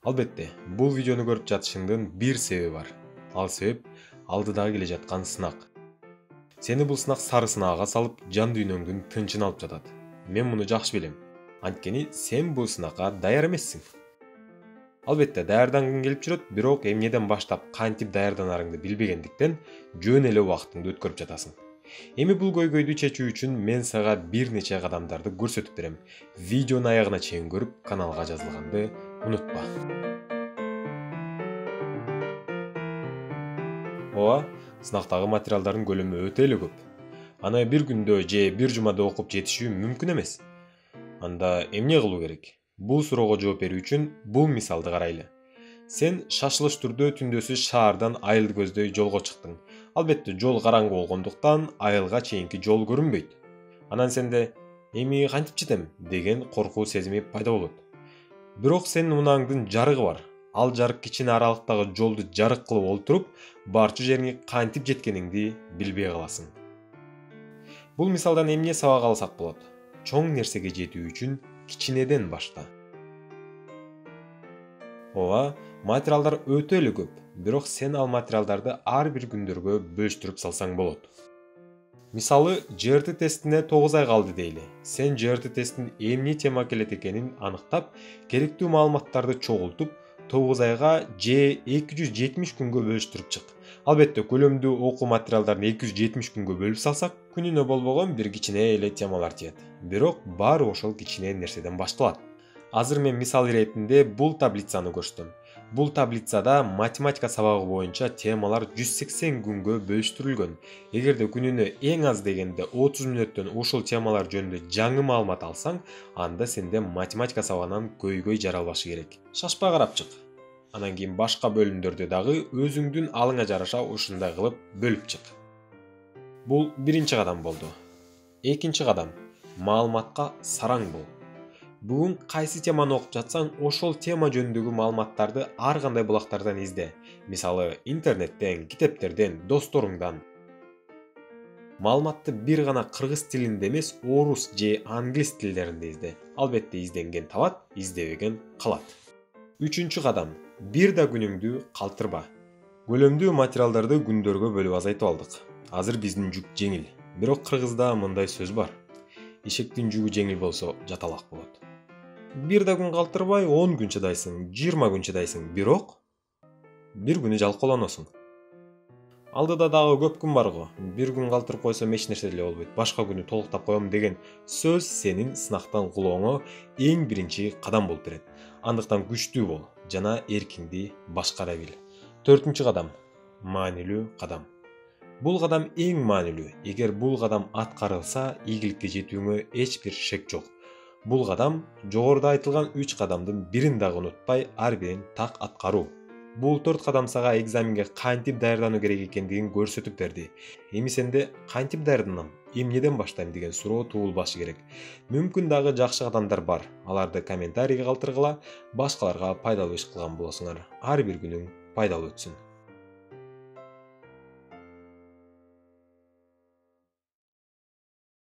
Албетте, бул видеону көрүп жатышыңдын бир себеби бар. Ал себеп алдыда келе жаткан сынак. Сени бул сынак сары сынагга салып, жан дүйнөңдүн тынчын алып жатат. Мен муну жакшы билем. Анткени сен бул сынакка даяр эмессиң. Албетте, даярдангың келип жүрөт, бирок эмнеден баштап кантип даярданарыңды билбегендиктен жөн эле убактыңды өткөрүп жатасың. Эми бул көйгөйдү чечүү үчүн мен сага бир нече кадамдарды көрсөтүп берем. Видеону аягына чейин көрүп, каналга жазылганды унутпа. Ооба, сынактагы материалдардын көлөмү өтө эле көп. Аны бир күндө же бир жумада окуп жетишүү мүмкүн эмес. Анда эмне кылуу керек? Бул суроого жооп берүү үчүн бул мисалды карайлы. Сен шашылыш түрдө түндөсү шаардан айыл көздөй жолго чыктың. Албетте, жол караңгы болгондуктан айылга чейинки жол көрүнбөйт. Анан сенде эми кантип жетем деген коркуу сезими пайда болот. Бирок сенин унааңдын жарыгы бар. Ал жарык кичине аралыктагы жолду жарык кылып олтуруп, барчу жериңе кантип жеткениңди билбей каласың. Бул мисалдан эмне сабак алсак болот? Чоң нерсеге жетүү үчүн кичинеден башта. Ооба, материалдар өтө эле көп, бирок сен ал материалдарды ар бир күндөргө бөлүштүрүп салсаң болот. Мисалы, ЖРТ тестине 9 ай калды дейли. Сен ЖРТ тестин эмне тема келет экенин аныктап, керектүү маалыматтарды чогултуп, 9 айга же 270 күнгө бөлүштүрүп чык. Албетте, көлөмдүү окуу материалдарын 270 күнгө бөлүп салсак, күнүнө болбогон бир кичине эле темалар тиет. Бирок баары ошол кичине нерседен башталат. Азыр мен мисал иретинде бул таблицаны көрсөтөм. Бул таблицада математика сабагы боюнча темалар 180 күнгө бөлүштүрүлгөн. Эгерде күнүнө эң аз дегенде 30 мүнөттөн ушул темалар жөнүндө жаңы маалымат алсаң, анда сенде математика сабагынан көйгөй жаралбашы керек. Шашпай карап чык. Анан кийин башка бөлүмдөрдө дагы өзүңдүн алыңа жараша ушундай кылып бөлүп чык. Бул биринчи кадам болду. Экинчи кадам — маалыматка сараң бол. Бүгүн кайсы теманы окуп жатсаң, ошол тема жөнүндөгү маалыматтарды ар кандай булактардан изде. Мисалы, интернеттен, китептерден, досторуңдан. Маалыматты бир гана кыргыз тилинде эмес, орус же англис тилдеринде изде. Албетте, изденген табат, издебеген калат. Үчүнчү кадам — бир да күнүңдү калтырба. Көлөмдүү материалдарды күндөргө бөлүп азайтып алдык. Азыр биздин жүк жеңил. Бирок кыргызда мындай сөз бар. Эшектин жүгү жеңил болсо жаталак болот. Бир да күн калтырбай 10 күн чыдайсың, 20 күн чыдайсың, бирок бир күнү жалкоолоносуң. Алдыда дагы көп күн бар го. Бир күн калтырып койсом эч нерсе деле болбойт. Башка күнү толуктап коем деген сөз сенин сынактан кулооңо эң биринчи кадам болуп берет. Андыктан күчтүү бол жана эркиңди башкара бил. Төртүнчү кадам — маанилүү кадам. Бул кадам эң маанилүү. Эгер бул кадам аткарылса, ийгиликке жетүүңө эч бир шек жок. Бул кадам жогоруда айтылган 3 кадамдын бирин дагы унутпай, ар бирин так аткаруу. Бул 4 кадам сага экзаменге кантип даярдануу керек экендигин көрсөтүп берди. Эми сенде кантип даярданам, эмнеден баштайм деген суроо туулбашы керек. Мүмкүн дагы жакшы кадамдар бар. Аларды комментарийге калтыргыла, башкаларга пайдалуу иш кылган болосуңар. Ар бир күнүң пайдалуу өтсүн.